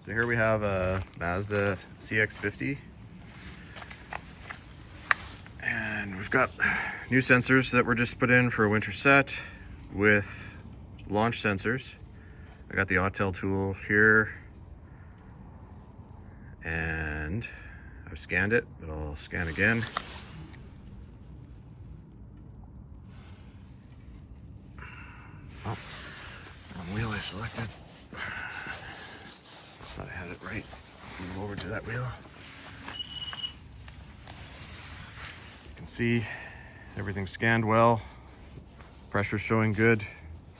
So here we have a Mazda CX-50, and we've got new sensors that were just put in for a winter set with launch sensors. I got the Autel tool here, and I've scanned it, but I'll scan again. Oh, wrong wheel I selected. Thought I had it right. Move over to that wheel. You can see everything's scanned well. Pressure's showing good.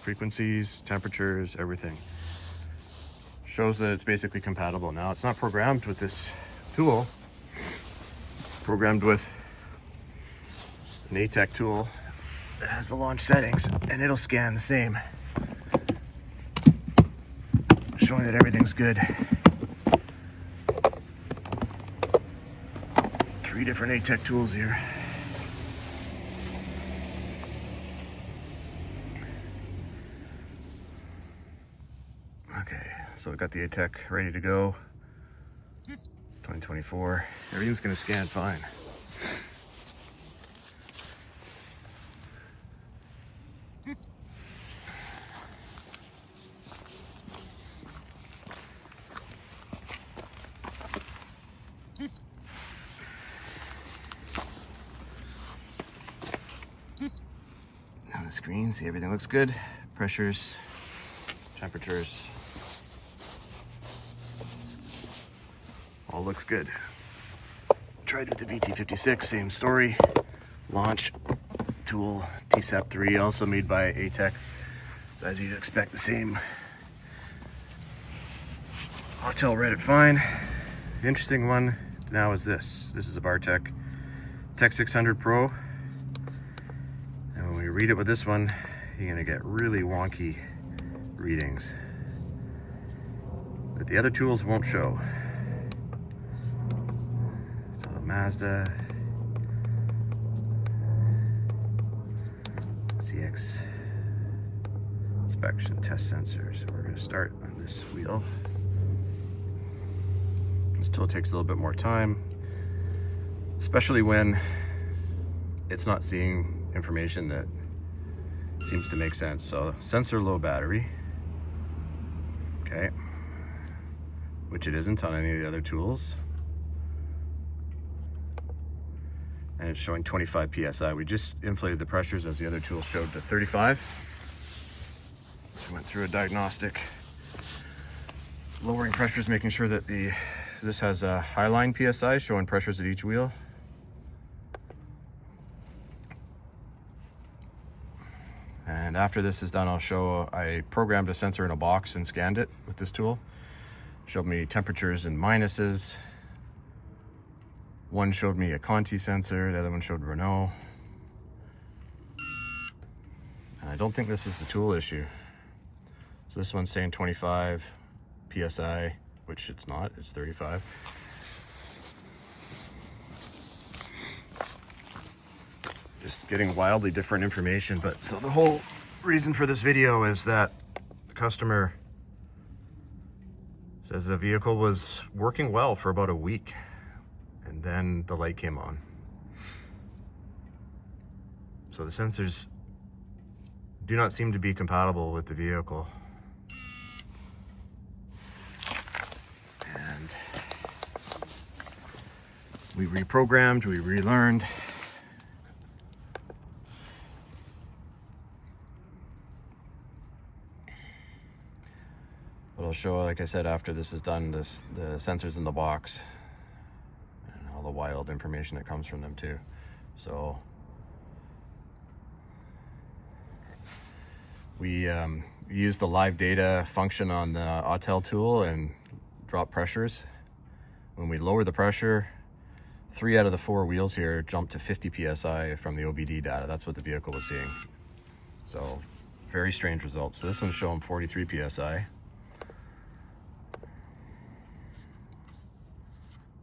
Frequencies, temperatures, everything. Shows that it's basically compatible. Now, it's not programmed with this tool. It's programmed with an ATEC tool that has the launch settings, and it'll scan the same, showing that everything's good. 3 different ATEC tools here. Okay, so we've got the ATEC ready to go. 2024. Everything's gonna scan fine. On the screen, see everything looks good. Pressures, temperatures, all looks good. Tried with the VT56, same story. Launch tool, TSAP3, also made by ATEC. So as you'd expect, the same. Autel read it fine. The interesting one now is this. This is a Bartec Tech 600 Pro. And when we read it with this one, you're gonna get really wonky readings that the other tools won't show. So Mazda CX inspection test sensor. So we're gonna start on this wheel. This tool takes a little bit more time, especially when it's not seeing information that seems to make sense. So sensor low battery, okay, which it isn't on any of the other tools. And it's showing 25 PSI. We just inflated the pressures as the other tools showed to 35. So went through a diagnostic, lowering pressures, making sure that this has a highline PSI showing pressures at each wheel. And after this is done, I'll show, I programmed a sensor in a box and scanned it with this tool. Showed me temperatures and minuses. One showed me a Conti sensor, the other one showed Renault. And I don't think this is the tool issue. So this one's saying 25 PSI, which it's not, it's 35. Just getting wildly different information. But so the whole reason for this video is that the customer says the vehicle was working well for about a week, and then the light came on. So the sensors do not seem to be compatible with the vehicle. And we reprogrammed, we relearned. But I'll show, like I said, after this is done, the sensors in the box and all the wild information that comes from them too. So we use the live data function on the Autel tool and drop pressures. When we lower the pressure, 3 out of the 4 wheels here jump to 50 PSI from the OBD data. That's what the vehicle was seeing. So very strange results. So this one's showing 43 PSI.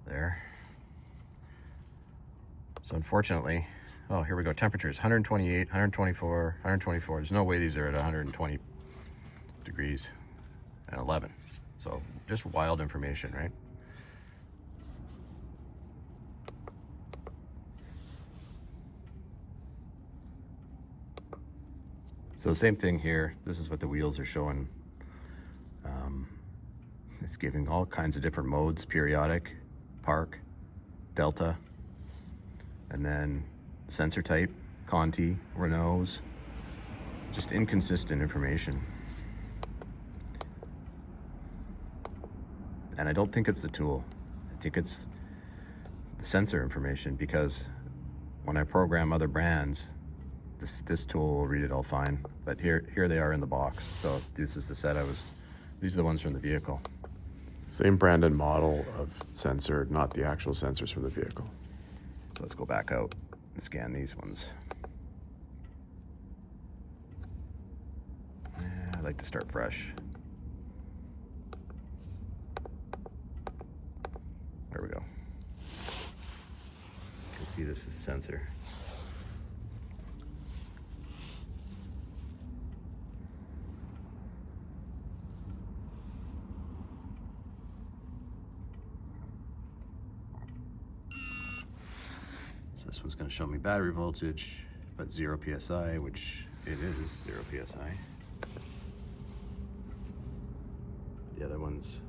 There. So unfortunately, oh, here we go. Temperatures, 128, 124, 124. There's no way these are at 120 degrees and 11. So just wild information, right? So same thing here. This is what the wheels are showing. It's giving all kinds of different modes: periodic, park, delta, and then sensor type, Conti, Renault's. Just inconsistent information. And I don't think it's the tool. I think it's the sensor information, because when I program other brands, this tool will read it all fine. But here they are in the box. So this is the set these are the ones from the vehicle. Same brand and model of sensor, not the actual sensors from the vehicle. So let's go back out and scan these ones. I like to start fresh. There we go. You can see this is a sensor. So this one's going to show me battery voltage, but 0 PSI, which it is 0 PSI. The other ones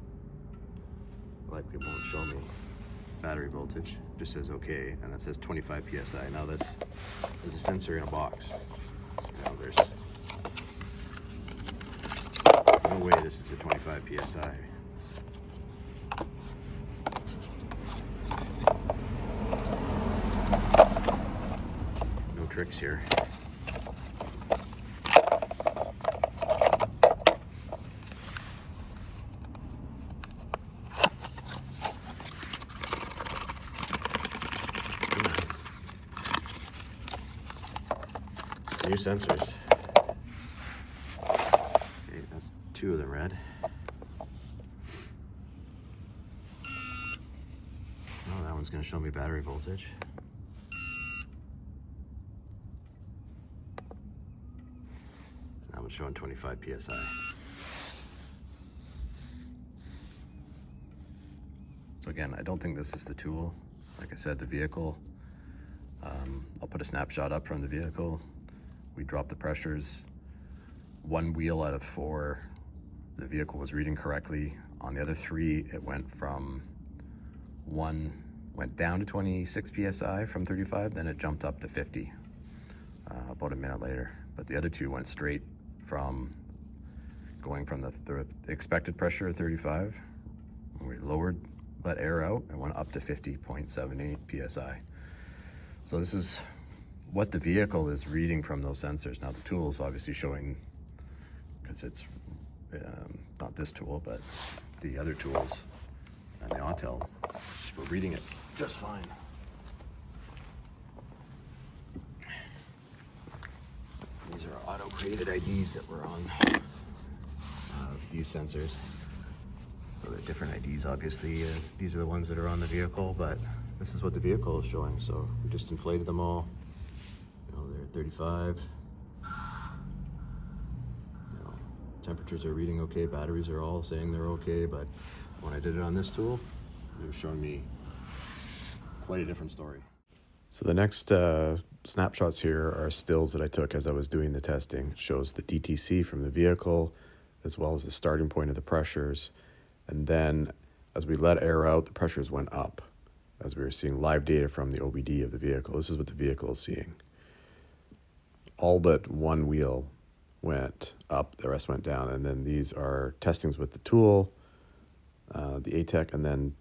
likely won't show me battery voltage, just says okay, and that says 25 PSI. Now this is a sensor in a box. You know, there's no way this is a 25 PSI. No tricks here. New sensors. Okay, that's 2 of them red. Oh, that one's going to show me battery voltage. That one's showing 25 PSI. So again, I don't think this is the tool. Like I said, the vehicle, I'll put a snapshot up from the vehicle. We dropped the pressures. 1 wheel out of 4, the vehicle was reading correctly. On the other 3, it went down to 26 PSI from 35, then it jumped up to 50 about a minute later. But the other 2 went straight from going from the expected pressure of 35. We lowered, let air out, and went up to 50.78 PSI. So this is what the vehicle is reading from those sensors. Now the tool is obviously showing, because it's not this tool, but the other tools and the Autel were reading it just fine. These are auto-created IDs that were on these sensors. So they're different IDs, obviously. These are the ones that are on the vehicle, but this is what the vehicle is showing. So we just inflated them all. They're at 35. Temperatures are reading okay, batteries are all saying they're okay, but when I did it on this tool, it was showing me quite a different story. So the next snapshots here are stills that I took as I was doing the testing. It shows the DTC from the vehicle, as well as the starting point of the pressures. And then as we let air out, the pressures went up, as we were seeing live data from the OBD of the vehicle. This is what the vehicle is seeing. All but 1 wheel went up, the rest went down. And then these are testings with the tool, the ATEC, and then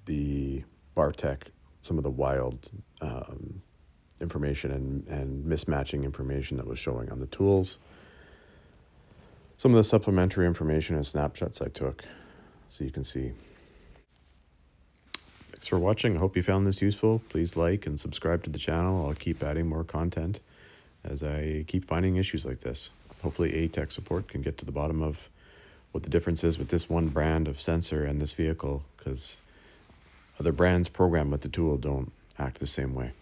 the BARTEC, some of the wild information and mismatching information that was showing on the tools. Some of the supplementary information and snapshots I took, so you can see. Thanks for watching. I hope you found this useful. Please like and subscribe to the channel. I'll keep adding more content as I keep finding issues like this. Hopefully ATEC support can get to the bottom of what the difference is with this one brand of sensor and this vehicle, because other brands programmed with the tool don't act the same way.